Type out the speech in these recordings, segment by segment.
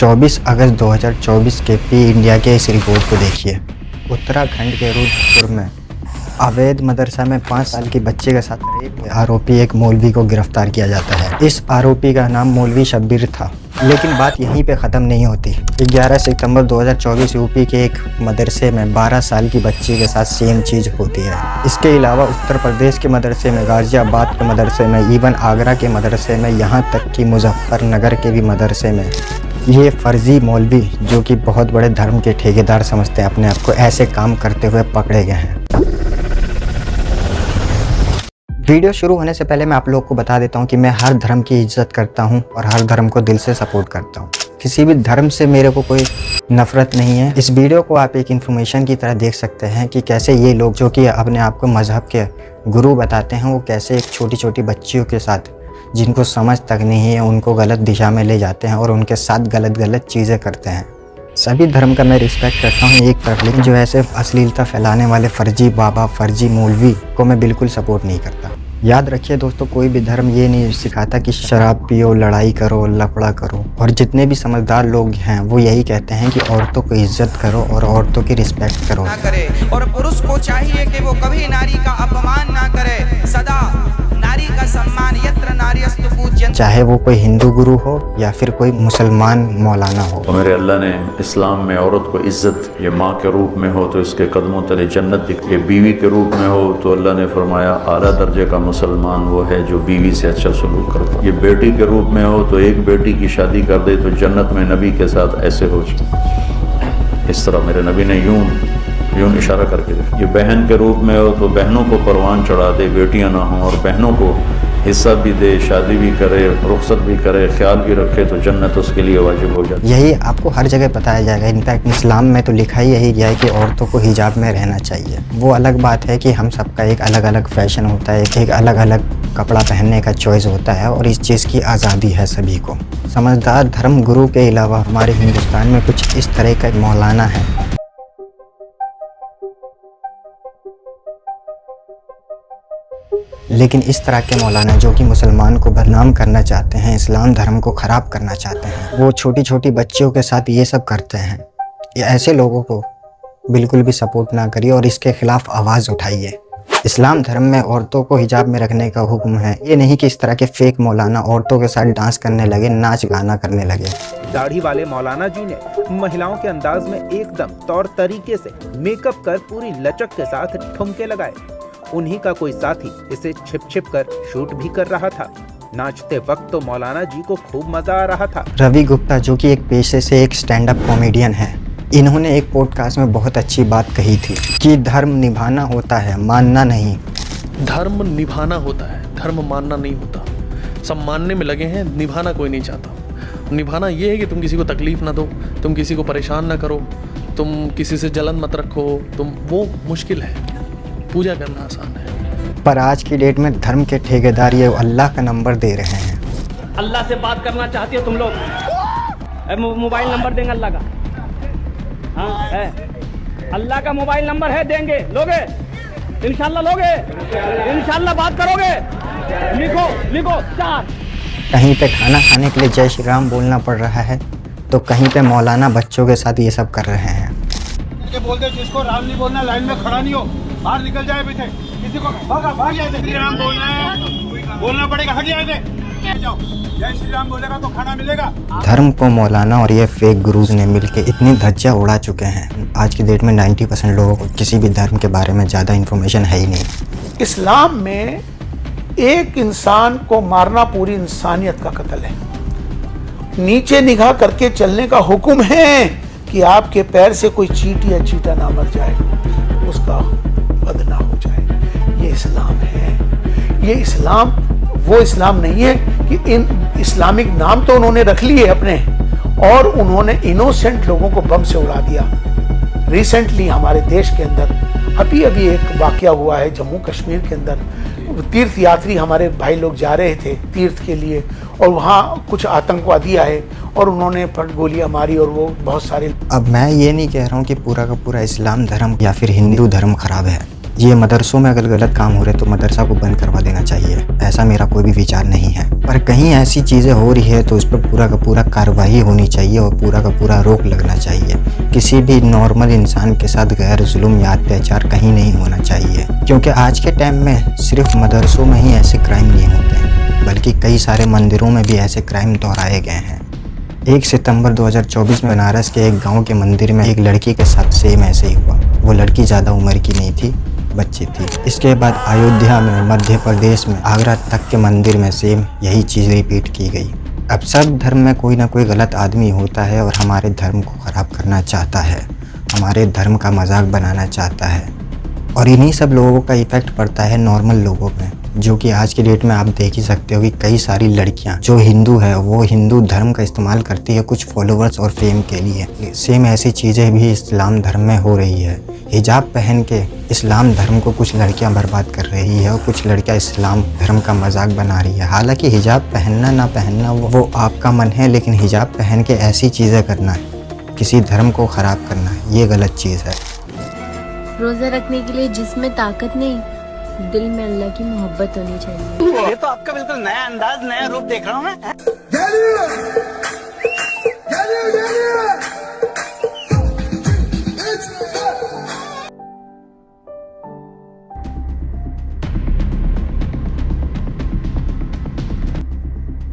24 अगस्त 2024 के P India के इस रिपोर्ट को देखिए। उत्तराखंड के रुद्रपुर में अवैध मदरसा में 5 साल की बच्चे के साथ रेप आरोपी एक मौलवी को गिरफ्तार किया जाता है। इस आरोपी का नाम मौलवी शब्बीर था। लेकिन बात यहीं पे ख़त्म नहीं होती। 11 सितंबर 2024 यूपी के एक मदरसे में 12 साल की बच्ची के साथ सेम चीज़ होती है। इसके अलावा उत्तर प्रदेश के मदरसे में, गाज़ियाबाद के मदरसे में, इवन आगरा के मदरसे में, यहाँ तक कि मुजफ्फरनगर के भी मदरसे में ये फर्जी मौलवी, जो कि बहुत बड़े धर्म के ठेकेदार समझते हैं अपने आप को, ऐसे काम करते हुए पकड़े गए हैं। वीडियो शुरू होने से पहले मैं आप लोग को बता देता हूं कि मैं हर धर्म की इज्जत करता हूं और हर धर्म को दिल से सपोर्ट करता हूं। किसी भी धर्म से मेरे को कोई नफरत नहीं है। इस वीडियो को आप एक इन्फॉर्मेशन की तरह देख सकते हैं कि कैसे ये लोग, जो कि अपने आप को मजहब के गुरु बताते हैं, वो कैसे एक छोटी छोटी बच्चियों के साथ, जिनको समझ तक नहीं है, उनको गलत दिशा में ले जाते हैं और उनके साथ गलत चीज़ें करते हैं। सभी धर्म का मैं रिस्पेक्ट करता हूँ एक तरफ, लेकिन जो ऐसे अश्लीलता फैलाने वाले फर्जी बाबा, फर्जी मौलवी को मैं बिल्कुल सपोर्ट नहीं करता। याद रखिए दोस्तों, कोई भी धर्म ये नहीं सिखाता कि शराब पियो, लड़ाई करो, लफड़ा करो। और जितने भी समझदार लोग हैं वो यही कहते हैं कि औरतों को इज्जत करो और औरतों की रिस्पेक्ट करो। ना करे, और पुरुष को चाहिए कि वो कभी नारी का अपमान ना करे, सदा नारी का सम्मान, यत्र नार्यस्तु पूज्यते। चाहे वो कोई हिंदू गुरु हो या फिर कोई मुसलमान मौलाना हो। तो मेरे अल्लाह ने इस्लाम में औरत को इज्जत, ये माँ के रूप में हो तो इसके कदमों तले जन्नत दिखे, बीवी के रूप में हो तो अल्लाह ने फरमाया आला दर्जे का मुसलमान वो है जो बीवी से अच्छा सलूक करता है। ये बेटी के रूप में हो तो एक बेटी की शादी कर दे तो जन्नत में नबी के साथ ऐसे हो जाए। इस तरह मेरे नबी ने यूं इशारा करके देखा। ये बहन के रूप में हो तो बहनों को परवान चढ़ा दे, बेटियां ना हों, और बहनों को हिस्सा भी दे, शादी भी करे, रुखसत भी करे, ख्याल भी रखे तो जन्नत उसके लिए वाजिब हो जाती है। यही आपको हर जगह बताया जाएगा। इनफैक्ट इस्लाम में तो लिखा ही यही गया है कि औरतों को हिजाब में रहना चाहिए। वो अलग बात है कि हम सबका एक अलग अलग फैशन होता है, एक अलग अलग कपड़ा पहनने का चॉइस होता है, और इस चीज़ की आज़ादी है सभी को। समझदार धर्म गुरु के अलावा हमारे हिंदुस्तान में कुछ इस तरह का मौलाना है। लेकिन इस तरह के मौलाना जो कि मुसलमान को बदनाम करना चाहते हैं, इस्लाम धर्म को ख़राब करना चाहते हैं, वो छोटी छोटी बच्चियों के साथ ये सब करते हैं। ये ऐसे लोगों को बिल्कुल भी सपोर्ट ना करिए और इसके खिलाफ आवाज़ उठाइए। इस्लाम धर्म में औरतों को हिजाब में रखने का हुक्म है। ये नहीं कि इस तरह के फेक मौलाना औरतों के साथ डांस करने लगे, नाच गाना करने लगे। दाढ़ी वाले मौलाना जी ने महिलाओं के अंदाज में एकदम तौर तरीके से मेकअप कर पूरी लचक के साथ ठुमके लगाए। उन्हीं का कोई साथी इसे छिप कर शूट भी कर रहा था। नाचते वक्त तो मौलाना जी को खूब मजा आ रहा था। रवि गुप्ता, जो कि एक पेशे से एक स्टैंड अप कॉमेडियन है, इन्होंने एक पॉडकास्ट में बहुत अच्छी बात कही थी कि धर्म निभाना होता है, मानना नहीं। धर्म निभाना होता है, धर्म मानना नहीं होता। सब मानने में लगे हैं, निभाना कोई नहीं चाहता। निभाना ये है कि तुम किसी को तकलीफ ना दो, तुम किसी को परेशान ना करो, तुम किसी से जलन मत रखो, वो मुश्किल है। पूजा करना आसान है। पर आज की डेट में धर्म के ठेकेदार ये अल्लाह का नंबर दे रहे हैं। अल्लाह से बात करना चाहते हो तुम लोग? मोबाइल नंबर देंगे अल्लाह का? हाँ है, अल्लाह का मोबाइल नंबर है, देंगे, लोगे? इंशाल्लाह लोगे? इंशाल्लाह बात करोगे? लिखो 4। कहीं पे खाना खाने के लिए जय श्री राम बोलना पड़ रहा है, तो कहीं पे मौलाना बच्चों के साथ ये सब कर रहे हैं। बोलते जिसको राम नहीं बोलना, लाइन में खड़ा नहीं हो, बाहर निकल जाए पीछे, किसी को भाग जाए। श्री राम बोलना है, बोलना पड़ेगा, हट जाए, जाओ। जय श्री राम बोलेगा तो खाना मिलेगा। धर्म को मौलाना और ये फेक गुरुज ने मिलके इतनी धज्जियां उड़ा चुके हैं। आज की डेट में 90% लोगों को किसी भी धर्म के बारे में ज़्यादा इन्फॉर्मेशन है ही नहीं। इस्लाम में एक इंसान को मारना पूरी इंसानियत का कत्ल है। नीचे निगाह करके चलने का हुक्म है कि आपके पैर से कोई चींटी या चीटा ना मर जाए, उसका वध ना हो जाए। ये इस्लाम है। ये इस्लाम वो इस्लाम नहीं है कि इन इस्लामिक नाम तो उन्होंने रख लिए अपने, और उन्होंने इनोसेंट लोगों को बम से उड़ा दिया। रिसेंटली हमारे देश के अंदर अभी एक वाकया हुआ है जम्मू कश्मीर के अंदर। तीर्थ यात्री हमारे भाई लोग जा रहे थे तीर्थ के लिए, और वहाँ कुछ आतंकवादी आए और उन्होंने फट गोलियां मारी, और वो बहुत सारे। अब मैं ये नहीं कह रहा हूँ कि पूरा का पूरा इस्लाम धर्म या फिर हिंदू धर्म खराब है। ये मदरसों में अगर गलत काम हो रहे तो मदरसा को बंद करवा देना चाहिए, ऐसा मेरा कोई भी विचार नहीं है। पर कहीं ऐसी चीज़ें हो रही है तो उस पर पूरा का पूरा कार्रवाई होनी चाहिए और पूरा का पूरा रोक लगना चाहिए। किसी भी नॉर्मल इंसान के साथ गैर जुल्म या अत्याचार कहीं नहीं होना चाहिए, क्योंकि आज के टाइम में सिर्फ मदरसों में ही ऐसे क्राइम नहीं होते हैं, बल्कि कई सारे मंदिरों में भी ऐसे क्राइम दोहराए गए हैं। 1 सितंबर 2024 में बनारस के एक गांव के मंदिर में एक लड़की के साथ सेम ऐसे ही हुआ। वो लड़की ज़्यादा उम्र की नहीं थी, बच्ची थी। इसके बाद अयोध्या में, मध्य प्रदेश में, आगरा तक के मंदिर में सेम यही चीज़ रिपीट की गई। अब सब धर्म में कोई ना कोई गलत आदमी होता है और हमारे धर्म को ख़राब करना चाहता है, हमारे धर्म का मजाक बनाना चाहता है, और इन्हीं सब लोगों का इफ़ेक्ट पड़ता है नॉर्मल लोगों में, जो कि आज की डेट में आप देख ही सकते हो कि कई सारी लड़कियां जो हिंदू है वो हिंदू धर्म का इस्तेमाल करती है कुछ फॉलोअर्स और फेम के लिए। सेम ऐसी चीज़ें भी इस्लाम धर्म में हो रही है। हिजाब पहन के इस्लाम धर्म को कुछ लड़कियां बर्बाद कर रही है और कुछ लड़कियां इस्लाम धर्म का मजाक बना रही है। हालांकि हिजाब पहनना ना पहनना वो आपका मन है, लेकिन हिजाब पहन के ऐसी चीज़ें करना है, किसी धर्म को ख़राब करना है, ये गलत चीज़ है। रोज़ा रखने के लिए जिसमें ताकत नहीं, दिल में अल्लाह की मोहब्बत होनी चाहिए। ये तो आपका बिल्कुल नया अंदाज, नया रूप देख रहा हूँ मैं।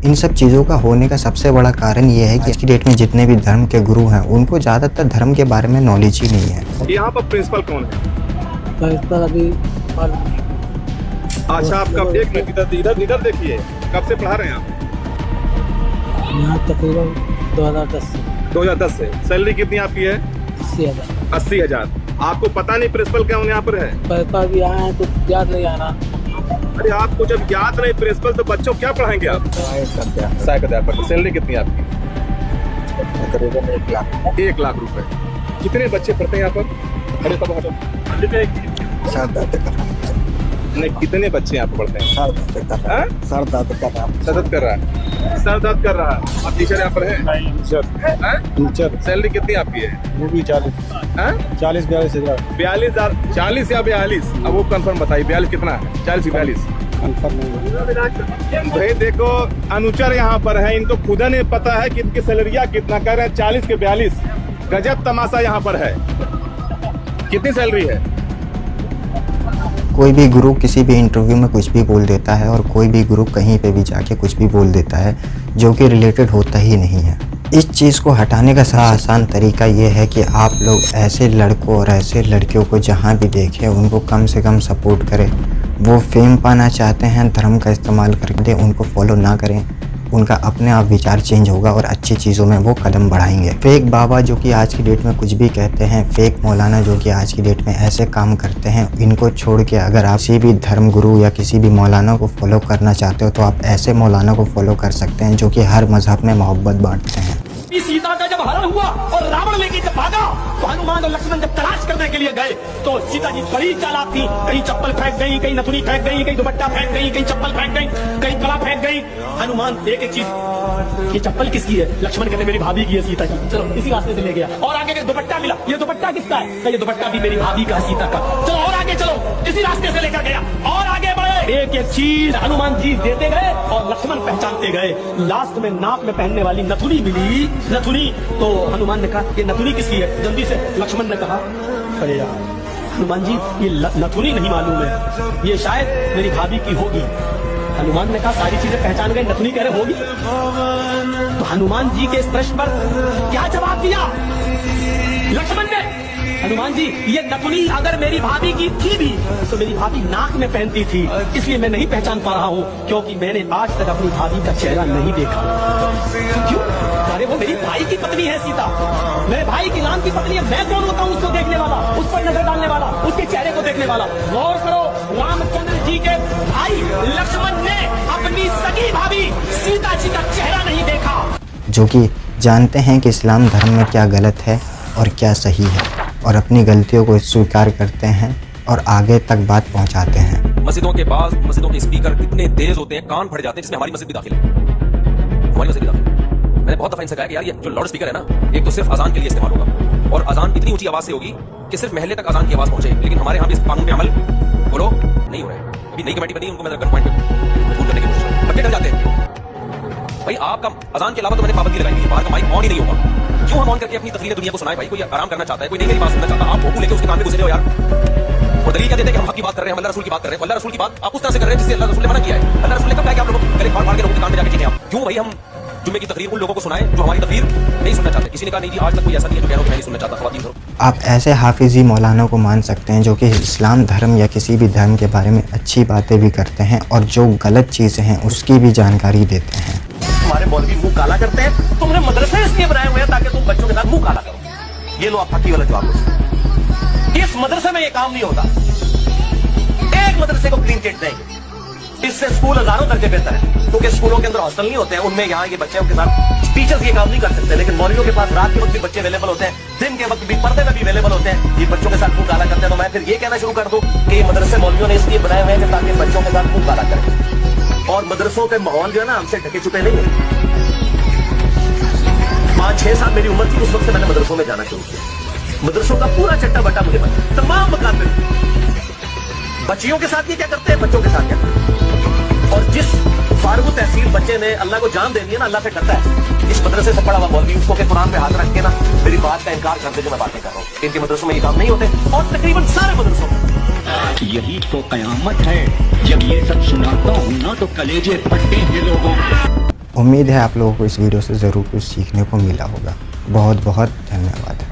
इन सब चीज़ों का होने का सबसे बड़ा कारण ये है कि आज की डेट में जितने भी धर्म के गुरु हैं उनको ज़्यादातर धर्म के बारे में नॉलेज ही नहीं है। यहाँ पर प्रिंसिपल कौन है? प्रिंसिपल अभी अच्छा, आप कब, एक मिनट इधर देखिए, कब से पढ़ा रहे हैं आप? यहाँ तकरीबन 2010 से। सैलरी कितनी आपकी है? 80,000। आपको पता नहीं प्रिंसिपल कौन यहाँ पर है? पैसा भी आया है तो याद नहीं आ रहा। अरे आपको जब याद नहीं प्रिंसिपल तो बच्चों क्या पढ़ाएंगे आप? सहायक अध्यापक। सैलरी कितनी आपकी? तकरीबन 1 लाख। 1 लाख रुपए। कितने बच्चे पढ़ते हैं यहाँ पर? अरे तब नहीं, कितने बच्चे यहाँ पर पढ़ते हैं? सर दर्द कर रहा है। अब टीचर यहाँ पर है? टीचर। सैलरी कितनी आपकी है? वो भी 40 42 हजार। 40 या 42? अब वो कंफर्म बताइए, 42 कितना है? 40 या 42 कंफर्म। भाई देखो, अनुचर यहाँ पर है, इनको खुदा नहीं पता है कि इनकी सैलरिया कितना। कह रहे हैं 40 के 42। गजब तमाशा यहाँ पर है। कितनी सैलरी है? कोई भी गुरु किसी भी इंटरव्यू में कुछ भी बोल देता है और कोई भी गुरु कहीं पे भी जाके कुछ भी बोल देता है जो कि रिलेटेड होता ही नहीं है। इस चीज़ को हटाने का आसान तरीका ये है कि आप लोग ऐसे लड़कों और ऐसे लड़कियों को जहाँ भी देखें उनको कम से कम सपोर्ट करें। वो फेम पाना चाहते हैं, धर्म का इस्तेमाल करके उनको फॉलो ना करें। उनका अपने आप विचार चेंज होगा और अच्छी चीज़ों में वो कदम बढ़ाएंगे। फेक बाबा जो कि आज की डेट में कुछ भी कहते हैं, फेक मौलाना जो कि आज की डेट में ऐसे काम करते हैं, इनको छोड़ के अगर आप किसी भी धर्म गुरु या किसी भी मौलाना को फॉलो करना चाहते हो तो आप ऐसे मौलाना को फॉलो कर सकते हैं जो कि हर मजहब में मोहब्बत बांटते हैं। सीता का जब हरण हुआ और रावण लेके जब भागा तो हनुमान और लक्ष्मण जब तलाश करने के लिए गए तो सीता जी बड़ी चालाक थी। कहीं चप्पल फेंक गई, कहीं नथुनी फेंक गई, कहीं दुपट्टा फेंक गई, कहीं चप्पल फेंक गई, कहीं कला फेंक गई। हनुमान एक एक चीज, ये चप्पल किसकी है? लक्ष्मण कहते मेरी भाभी की है सीता की। चलो इसी रास्ते से ले गया। और आगे के दुपट्टा मिला, ये दुपट्टा किसका है? ये दुपट्टा भी मेरी भाभी का, सीता का। चलो और आगे चलो, इसी रास्ते से लेकर गया और आगे बढ़े। एक एक चीज हनुमान जी देते गए और लक्ष्मण पहचानते गए। लास्ट में नाक में पहनने वाली नथुनी मिली। नथुनी तो हनुमान ने कहा ये नथुनी किसकी है? जल्दी से लक्ष्मण ने कहा अरे यार हनुमान जी ये नथुनी नहीं मालूम है, ये शायद मेरी भाभी की होगी। हनुमान ने कहा सारी चीजें पहचान गए, नथुनी कह रहे होगी। तो हनुमान जी के इस प्रश्न पर क्या जवाब दिया लक्ष्मण ने? हनुमान जी ये नथुनी अगर मेरी भाभी की थी भी तो मेरी भाभी नाक में पहनती थी, इसलिए मैं नहीं पहचान पा रहा हूँ, क्योंकि मैंने आज तक अपनी भाभी का चेहरा नहीं देखा। क्यों? अरे वो मेरी भाई की पत्नी है सीता, मेरे भाई की नाम की पत्नी है। मैं कौन होता हूँ उसको देखने वाला, उस पर नजर डालने वाला, उसके चेहरे को देखने वाला? गौर करो, रामचंद्र जी के भाई लक्ष्मण ने अपनी सगी भाभी सीता जी का चेहरा नहीं देखा। जो कि जानते हैं कि इस्लाम धर्म में क्या गलत है और क्या सही है, और अपनी गलतियों को स्वीकार करते हैं और आगे तक बात पहुंचाते हैं। मस्जिदों के पास मस्जिदों के स्पीकर कितने तेज होते हैं, कान फट जाते हैं, जिसमें हमारी मस्जिद भी दाखिल है। हमारी मस्जिद भी दाखिल है। मैंने बहुत दफा इनसे कहा कि यार ये जो लाउड स्पीकर है ना, एक तो सिर्फ अजान के लिए इस्तेमाल होगा, और अजान इतनी ऊंची आवाज से होगी कि सिर्फ महल्ले तक अजान की आवाज पहुंचे, लेकिन हमारे यहाँ भी इस कानून पे अमल बोलो नहीं हो रहा है। अभी नई कमेटी बनी, उनको मैं गन पॉइंट पे मजबूर करने की कोशिश कर, बच्चे डर जाते हैं भाई। आपका अजान के अलावा तो मैंने पाबंदी लगाई है, बाहर का माइक ऑन ही नहीं होगा। क्यों हम ऑन करके अपनी तकरीरें दुनिया को सुनाए भाई? कोई आराम करना चाहता है, कोई नहीं मेरी बात सुनना चाहता, आप भोंपू लेके उसके कान में घुसे हो यार। और दलील क्या देते हैं कि हम हक की बात कर रहे हैं, अल्लाह रसूल की बात कर रहे हैं। अल्लाह रसूल की बात आप उस तरह से कर रहे हैं जिससे अल्लाह रसूल ने मना किया है। अल्लाह रसूल ने कब कहा कि आप लोगों को गले फाड़ के लोगों के कान में जाके चीखें आप? क्यों भाई हम जुम्मे की तकरीर उन लोगों को सुनाएं जो हमारी तकरीर नहीं सुनना चाहते? किसी ने कहा नहीं जी आज तक कोई ऐसा नहीं है जो कह रहा हो कि मैं नहीं सुनना चाहता। ख़वातीन करो। आप ऐसे हाफिजी मौलाना को मान सकते हैं जो कि इस्लाम धर्म या किसी भी धर्म के बारे में अच्छी बातें भी करते हैं और जो गलत चीज़ें हैं उसकी भी जानकारी देते हैं। तुम्हारे मौलवी मुंह काला करते हैं, तुमने मदरसे इसलिए बनाए हुए हैं ताकि तुम बच्चों के साथ मुंह काला करो। ये लो आप हकी वाला जवाब दो। इस मदरसे में ये काम नहीं होता। एक मदरसे को क्लीन चिट देंगे, इससे स्कूल हजारों दर्जे बेहतर है, क्योंकि स्कूलों के अंदर हॉस्टल नहीं होते हैं, उनमें यहाँ ये बच्चे उनके साथ टीचर्स ये काम नहीं कर सकते। लेकिन मौलवियों के पास रात के वक्त भी बच्चे अवेलेबल होते हैं, दिन के वक्त भी पर्दे में भी अवेलेबल होते हैं, ये बच्चों के साथ मुंह काला करते हैं। तो मैं फिर ये कहना शुरू कर दूं कि ये मदरसे मौलवियों ने इसलिए बनाए हुए हैं ताकि बच्चों के साथ मुंह काला करें। और मदरसों के माहौल जो है ना हमसे ढके छुपे नहीं है। 5-6 साल मेरी उम्र थी उस वक्त से मैंने मदरसों में जाना शुरू किया। मदरसों का पूरा चट्टा बट्टा मुझे पता, तमाम मकान में बच्चियों के साथ ये क्या करते हैं, बच्चों के साथ क्या करते हैं। और जिस फारूक तहसील बच्चे ने अल्लाह को जान दे दी है ना, अल्लाह से डरता है, इस मदरसे से पढ़ा हुआ मौलवी उसको के कुरान पे हाथ रख के ना मेरी बात का इनकार कर दे जो मैं बातें कर रहा हूँ। इनके मदरसों में ये काम नहीं होते और तकरीबन सारे मदरसों में। यही तो कयामत है, जब ये सब सुनाता हूँ ना तो कलेजे फटते हैं लोगों के। उम्मीद है आप लोगों को इस वीडियो से ज़रूर कुछ सीखने को मिला होगा। बहुत बहुत धन्यवाद।